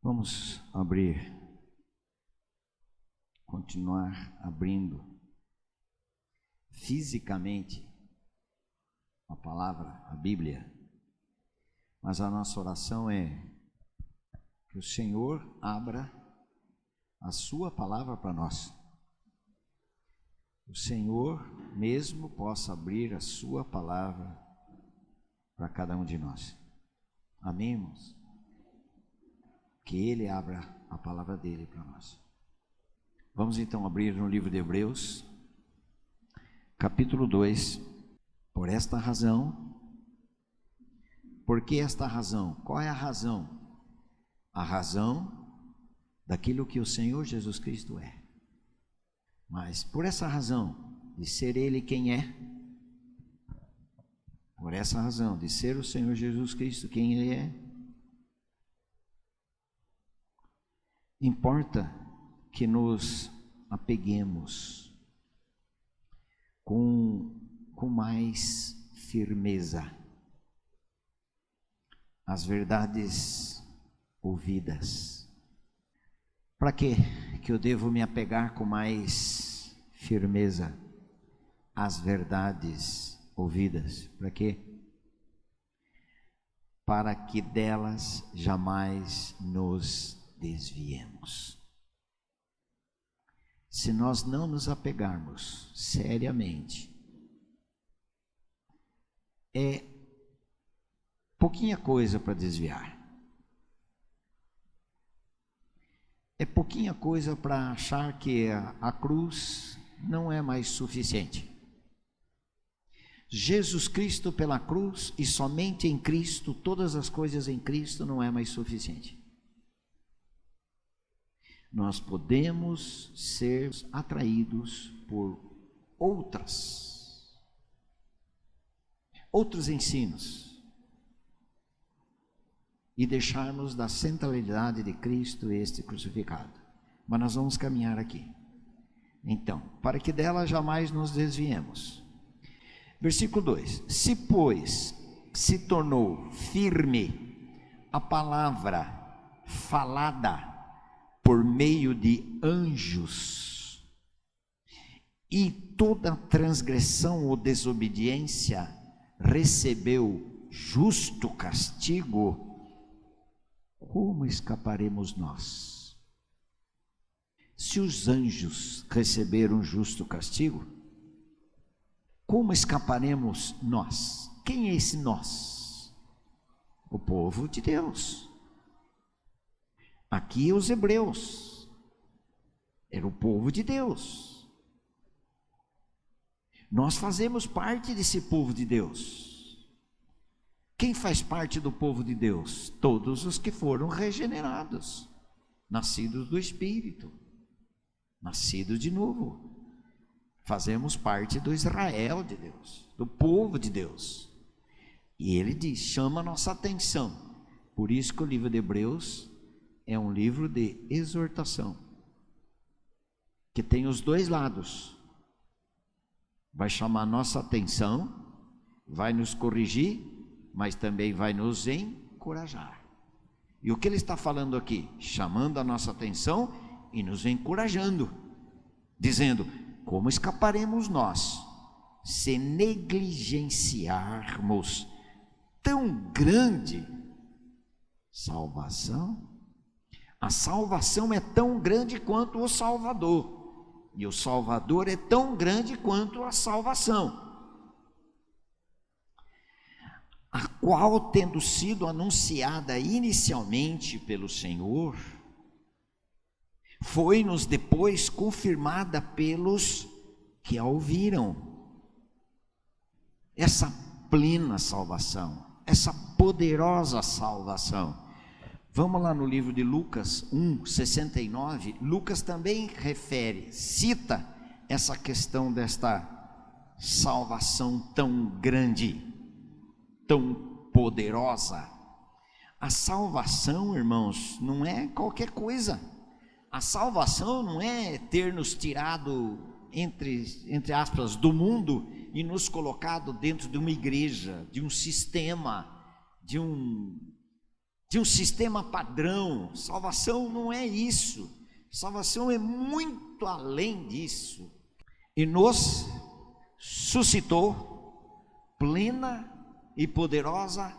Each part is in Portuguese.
Vamos continuar abrindo fisicamente a palavra, a Bíblia, mas a nossa oração é que o Senhor abra a sua palavra para nós. O Senhor mesmo possa abrir a sua palavra para cada um de nós. Amém, irmãos? Que Ele abra a palavra dele para nós. Vamos então abrir no livro de Hebreus, capítulo 2. Por esta razão, por que esta razão? Qual é a razão? A razão daquilo que o Senhor Jesus Cristo é. Mas por essa razão de ser Ele quem é, por essa razão de ser o Senhor Jesus Cristo quem Ele é, importa que nos apeguemos com mais firmeza às verdades ouvidas. Para que eu devo me apegar com mais firmeza às verdades ouvidas? Para quê? Para que delas jamais nos desviemos. Se nós não nos apegarmos seriamente, é pouquinha coisa para desviar. É pouquinha coisa para achar que a cruz não é mais suficiente. Jesus Cristo pela cruz e somente em Cristo, todas as coisas em Cristo não é mais suficiente. Nós podemos ser atraídos por outros ensinos e deixarmos da centralidade de Cristo este crucificado. Mas nós vamos caminhar aqui. Então, para que dela jamais nos desviemos. Versículo 2: Se, pois, se tornou firme a palavra falada por meio de anjos, e toda transgressão ou desobediência recebeu justo castigo, como escaparemos nós? Se os anjos receberam justo castigo, como escaparemos nós? Quem é esse nós? O povo de Deus. Aqui os hebreus, era o povo de Deus. Nós fazemos parte desse povo de Deus. Quem faz parte do povo de Deus? Todos os que foram regenerados, nascidos do Espírito, nascidos de novo. Fazemos parte do Israel de Deus, do povo de Deus. E ele diz, chama a nossa atenção. Por isso que o livro de Hebreus é um livro de exortação, que tem os dois lados. Vai chamar nossa atenção, vai nos corrigir, mas também vai nos encorajar. E o que ele está falando aqui? Chamando a nossa atenção e nos encorajando, dizendo, como escaparemos nós, se negligenciarmos tão grande salvação? A salvação é tão grande quanto o Salvador, e o Salvador é tão grande quanto a salvação, a qual, tendo sido anunciada inicialmente pelo Senhor, foi-nos depois confirmada pelos que a ouviram. Essa plena salvação, essa poderosa salvação. Vamos lá no livro de Lucas 1:69, Lucas também cita essa questão desta salvação tão grande, tão poderosa. A salvação, irmãos, não é qualquer coisa. A salvação não é ter nos tirado, entre aspas, do mundo e nos colocado dentro de uma igreja, de um sistema, de um de um sistema padrão. Salvação não é isso. Salvação é muito além disso. E nos suscitou plena e poderosa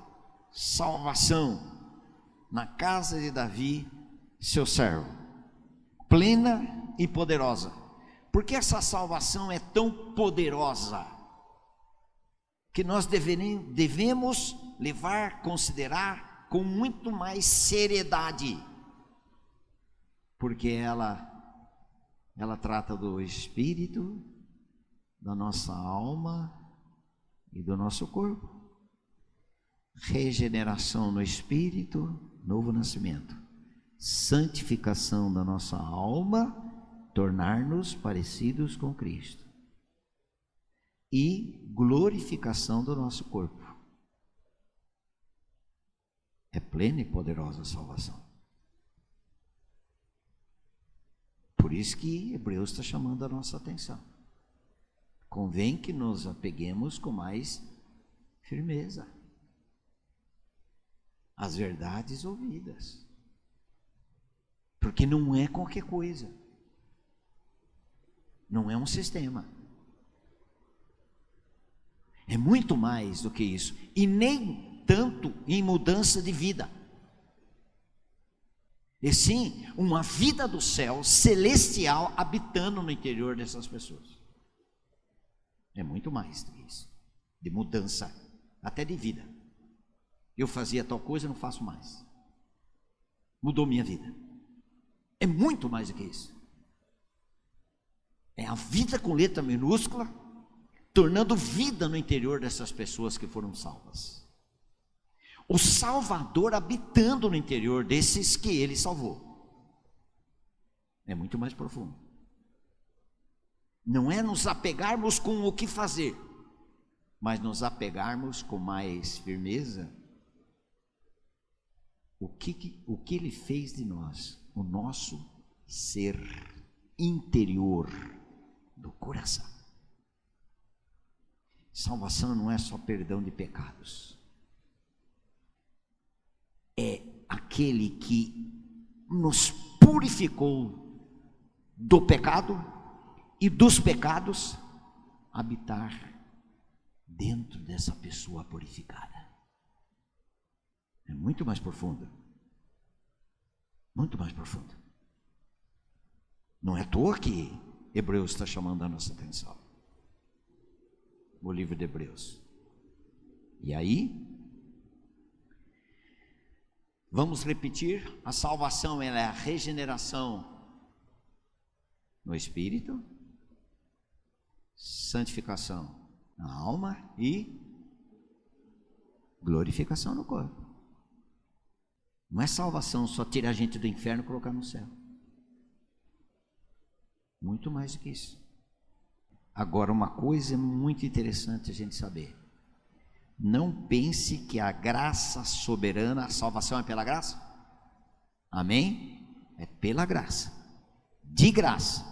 salvação na casa de Davi, seu servo. Plena e poderosa. Por que essa salvação é tão poderosa? Que nós devemos levar, considerar com muito mais seriedade. Porque ela trata do espírito, da nossa alma e do nosso corpo. Regeneração no espírito, novo nascimento. Santificação da nossa alma, tornar-nos parecidos com Cristo. E glorificação do nosso corpo. É plena e poderosa a salvação. Por isso que Hebreus está chamando a nossa atenção. Convém que nos apeguemos com mais firmeza às verdades ouvidas. Porque não é qualquer coisa. Não é um sistema. É muito mais do que isso. E nem tanto em mudança de vida. E sim, uma vida do céu celestial habitando no interior dessas pessoas. É muito mais do que isso. De mudança, até de vida. Eu fazia tal coisa e não faço mais. Mudou minha vida. É muito mais do que isso. É a vida com letra minúscula, tornando vida no interior dessas pessoas que foram salvas. O Salvador habitando no interior desses que Ele salvou. É muito mais profundo. Não é nos apegarmos com o que fazer, mas nos apegarmos com mais firmeza o que Ele fez de nós, o nosso ser interior do coração. Salvação não é só perdão de pecados. É aquele que nos purificou do pecado e dos pecados, habitar dentro dessa pessoa purificada. É muito mais profundo. Muito mais profundo. Não é à toa que Hebreus está chamando a nossa atenção. O livro de Hebreus. E aí, vamos repetir, a salvação ela é a regeneração no espírito, santificação na alma e glorificação no corpo. Não é salvação só tirar a gente do inferno e colocar no céu. Muito mais do que isso. Agora, uma coisa muito interessante a gente saber. Não pense que a graça soberana, a salvação é pela graça. Amém? É pela graça. De graça.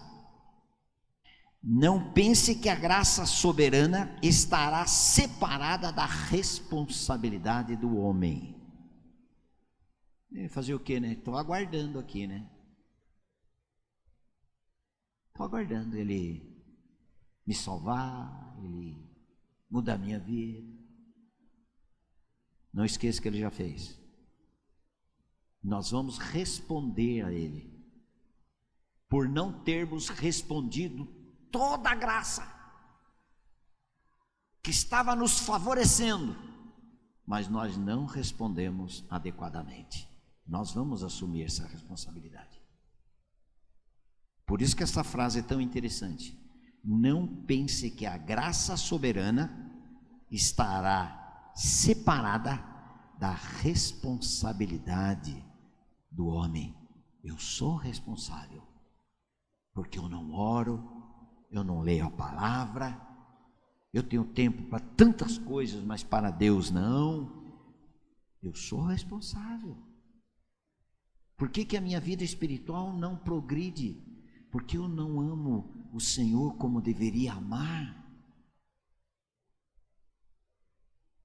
Não pense que a graça soberana estará separada da responsabilidade do homem. Fazer o quê, né? Estou aguardando aqui, né? Estou aguardando Ele me salvar, Ele mudar a minha vida. Não esqueça que Ele já fez. Nós vamos responder a Ele, por não termos respondido toda a graça que estava nos favorecendo, mas nós não respondemos adequadamente. Nós vamos assumir essa responsabilidade. Por isso que essa frase é tão interessante. Não pense que a graça soberana estará separada da responsabilidade do homem. Eu sou responsável, porque eu não oro, eu não leio a palavra, eu tenho tempo para tantas coisas, mas para Deus não. Eu sou responsável. Por que a minha vida espiritual não progride? Porque eu não amo o Senhor como deveria amar.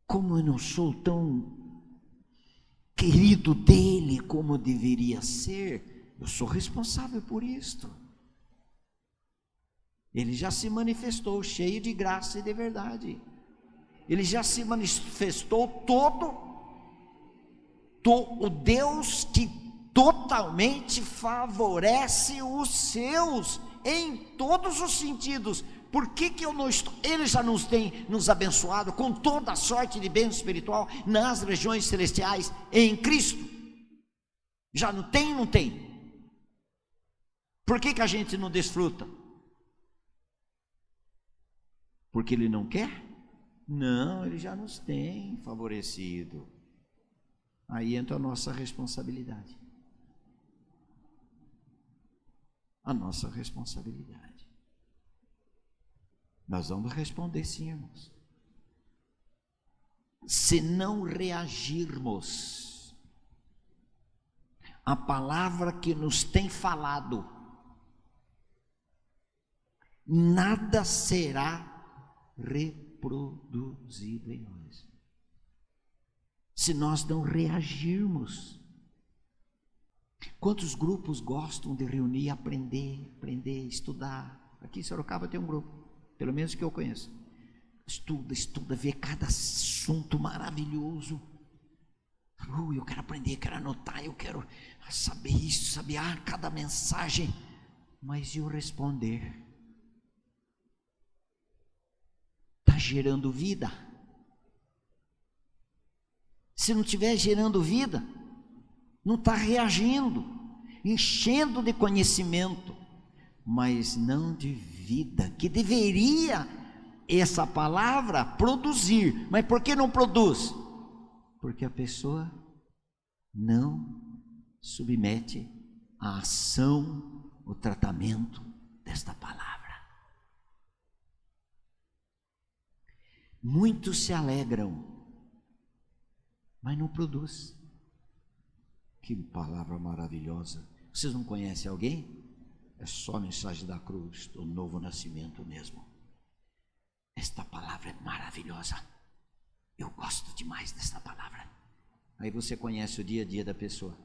Como eu não sou tão querido dele como deveria ser, eu sou responsável por isto. Ele já se manifestou cheio de graça e de verdade. Ele já se manifestou o Deus que totalmente favorece os seus em todos os sentidos. Por que eu não estou? Ele já nos tem nos abençoado com toda a sorte de bem espiritual nas regiões celestiais em Cristo. Já não tem? Não tem. Por que a gente não desfruta? Porque ele não quer? Não, ele já nos tem favorecido. Aí entra a nossa responsabilidade. A nossa responsabilidade. Nós vamos responder sim, irmãos. Se não reagirmos à palavra que nos tem falado, nada será reproduzido em nós. Se nós não reagirmos. Quantos grupos gostam de reunir, aprender, estudar? Aqui em Sorocaba tem um grupo, pelo menos que eu conheço. Estuda, vê cada assunto maravilhoso. Eu quero aprender, quero anotar, eu quero saber isso, saber cada mensagem. Mas e o responder? Está gerando vida? Se não estiver gerando vida, não está reagindo, enchendo de conhecimento, mas não de vida, que deveria essa palavra produzir. Mas por que não produz? Porque a pessoa não submete à ação, o tratamento desta palavra. Muitos se alegram, mas não produz. Que palavra maravilhosa. Vocês não conhecem alguém? É só a mensagem da cruz, do novo nascimento mesmo. Esta palavra é maravilhosa. Eu gosto demais desta palavra. Aí você conhece o dia a dia da pessoa.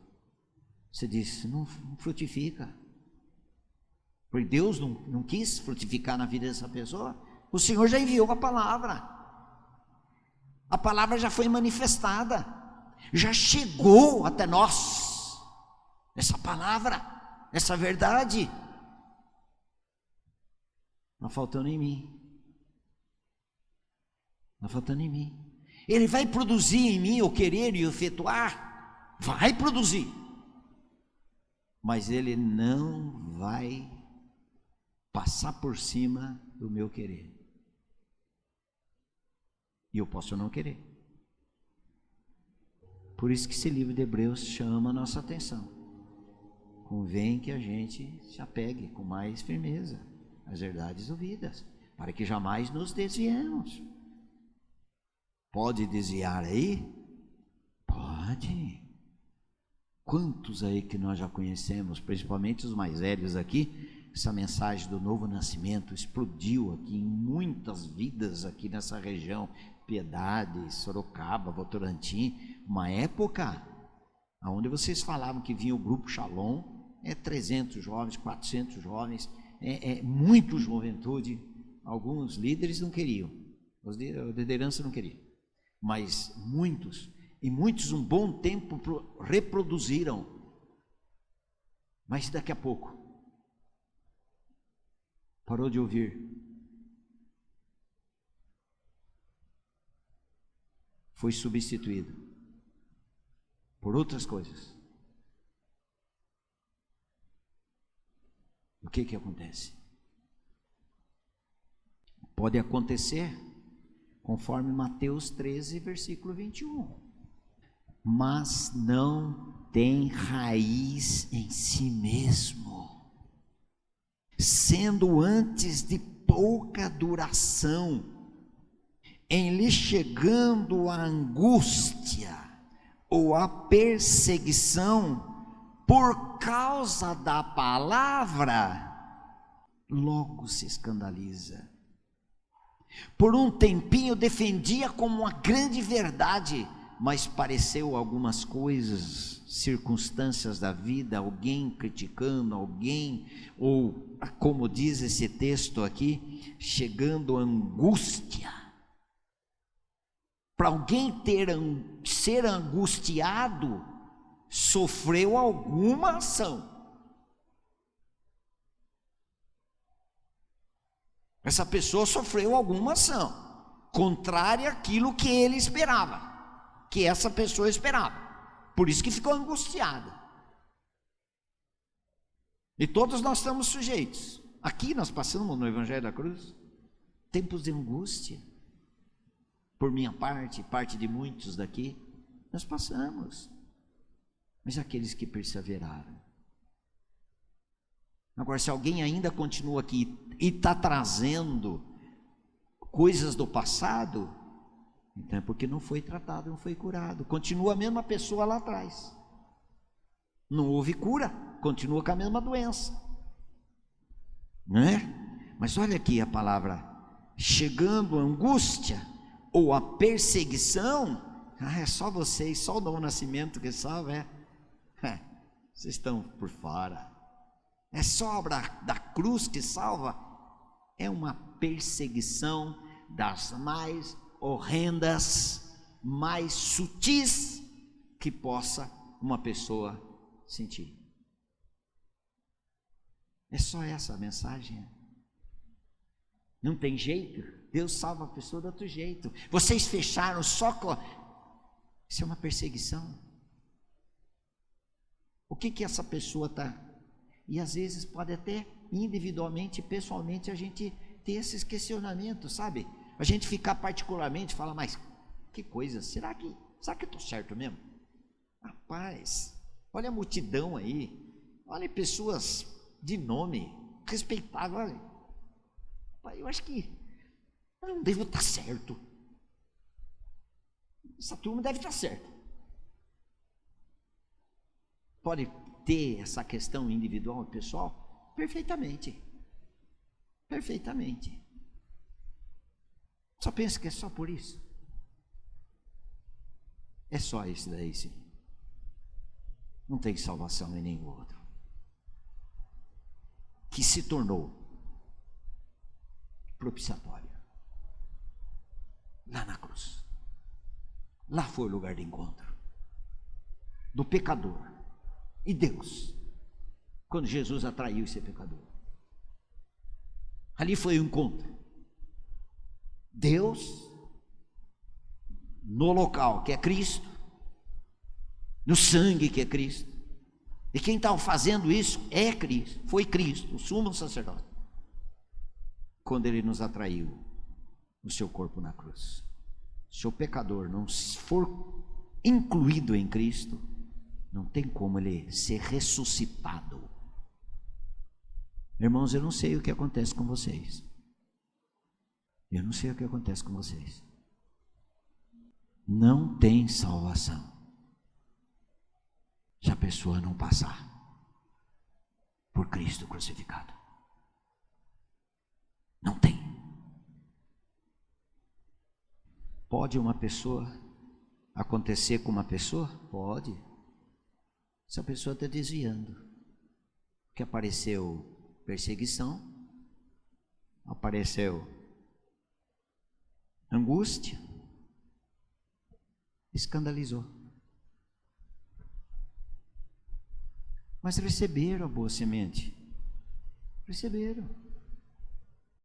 Você diz, não frutifica. Porque Deus não quis frutificar na vida dessa pessoa. O Senhor já enviou a palavra. A palavra já foi manifestada. Já chegou até nós. Essa palavra, essa verdade. Está faltando em mim. Está faltando em mim. Ele vai produzir em mim o querer e o efetuar. Vai produzir. Mas ele não vai passar por cima do meu querer. E eu posso não querer. Por isso que esse livro de Hebreus chama a nossa atenção. Convém que a gente se apegue com mais firmeza às verdades ouvidas, para que jamais nos desviemos. Pode desviar aí? Pode. Quantos aí que nós já conhecemos, principalmente os mais velhos aqui, essa mensagem do novo nascimento explodiu aqui em muitas vidas aqui nessa região, Piedade, Sorocaba, Votorantim, uma época onde vocês falavam que vinha o grupo Shalom, 300 jovens, 400 jovens, muito juventude. Alguns líderes não queriam, a liderança não queria, mas muitos um bom tempo reproduziram. Mas daqui a pouco parou de ouvir, foi substituído por outras coisas. O que acontece? Pode acontecer conforme Mateus 13, versículo 21. Mas não tem raiz em si mesmo, sendo antes de pouca duração, em lhe chegando a angústia ou a perseguição por causa da palavra, logo se escandaliza. Por um tempinho defendia como uma grande verdade, mas pareceu algumas coisas, circunstâncias da vida, alguém criticando alguém, ou como diz esse texto aqui, chegando a angústia. Para alguém ser angustiado, sofreu alguma ação. Essa pessoa sofreu alguma ação contrária àquilo que ele esperava, que essa pessoa esperava. Por isso que ficou angustiada. E todos nós estamos sujeitos. Aqui nós passamos no Evangelho da Cruz tempos de angústia. Por minha parte de muitos daqui, nós passamos. Mas aqueles que perseveraram. Agora, se alguém ainda continua aqui e está trazendo coisas do passado, então é porque não foi tratado, não foi curado. Continua a mesma pessoa lá atrás. Não houve cura, continua com a mesma doença. Não é? Mas olha aqui a palavra, chegando a angústia ou a perseguição. É só vocês, só o novo nascimento que salva, vocês estão por fora. É só a obra da cruz que salva. É uma perseguição das mais horrendas, mais sutis que possa uma pessoa sentir. É só essa a mensagem. Não tem jeito. Deus salva a pessoa de outro jeito. Vocês fecharam só com... Isso é uma perseguição. O que essa pessoa está... E às vezes pode até individualmente, pessoalmente, a gente ter esses questionamentos, sabe? A gente ficar particularmente, fala, mas que coisa, será que eu estou certo mesmo? Rapaz, olha a multidão aí, olha pessoas de nome, respeitável, olha, eu acho que eu não devo estar certo. Essa turma deve estar certa. Pode ter essa questão individual e pessoal? Perfeitamente. Perfeitamente. Só pensa que é só por isso? É só isso daí, sim. Não tem salvação em nenhum outro. Que se tornou propiciatório. Lá na cruz. Lá foi o lugar de encontro do pecador e Deus, quando Jesus atraiu esse pecador. Ali foi o encontro. Deus no local que é Cristo, no sangue que é Cristo. E quem estava fazendo isso é Cristo, foi Cristo, o sumo sacerdote, quando ele nos atraiu no seu corpo na cruz. Se o pecador não for incluído em Cristo, não tem como ele ser ressuscitado. Irmãos, eu não sei o que acontece com vocês. Eu não sei o que acontece com vocês. Não tem salvação se a pessoa não passar por Cristo crucificado. Não tem. Pode uma pessoa acontecer com uma pessoa? Pode. Se a pessoa está desviando, que apareceu perseguição, apareceu angústia, escandalizou. Mas receberam a boa semente. Receberam.